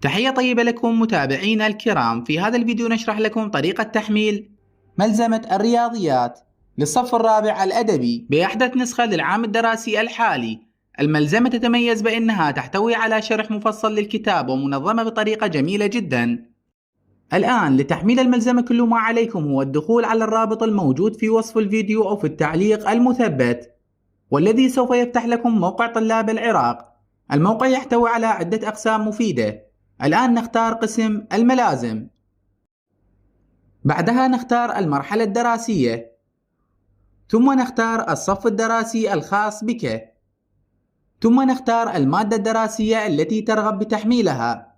تحية طيبة لكم متابعينا الكرام. في هذا الفيديو نشرح لكم طريقة تحميل ملزمة الرياضيات للصف الرابع الأدبي بأحدث نسخة للعام الدراسي الحالي. الملزمة تتميز بأنها تحتوي على شرح مفصل للكتاب ومنظمة بطريقة جميلة جدا. الآن لتحميل الملزمة كل ما عليكم هو الدخول على الرابط الموجود في وصف الفيديو أو في التعليق المثبت، والذي سوف يفتح لكم موقع طلاب العراق. الموقع يحتوي على عدة أقسام مفيدة. الآن نختار قسم الملازم، بعدها نختار المرحلة الدراسية، ثم نختار الصف الدراسي الخاص بك، ثم نختار المادة الدراسية التي ترغب بتحميلها.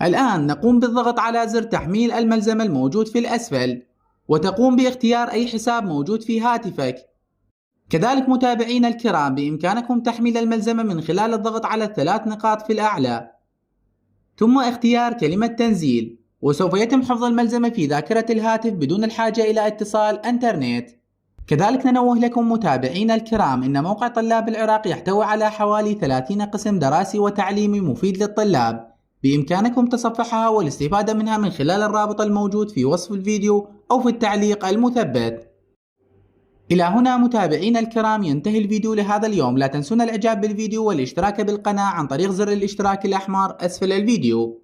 الآن نقوم بالضغط على زر تحميل الملزمة الموجود في الأسفل، وتقوم باختيار أي حساب موجود في هاتفك. كذلك متابعينا الكرام بإمكانكم تحميل الملزمة من خلال الضغط على الثلاث نقاط في الأعلى، ثم اختيار كلمة تنزيل، وسوف يتم حفظ الملزمة في ذاكرة الهاتف بدون الحاجة إلى اتصال انترنت. كذلك ننوه لكم متابعينا الكرام إن موقع طلاب العراق يحتوي على حوالي 30 قسم دراسي وتعليمي مفيد للطلاب، بإمكانكم تصفحها والاستفادة منها من خلال الرابط الموجود في وصف الفيديو أو في التعليق المثبت. إلى هنا متابعينا الكرام ينتهي الفيديو لهذا اليوم. لا تنسون الإعجاب بالفيديو والاشتراك بالقناة عن طريق زر الاشتراك الأحمر أسفل الفيديو.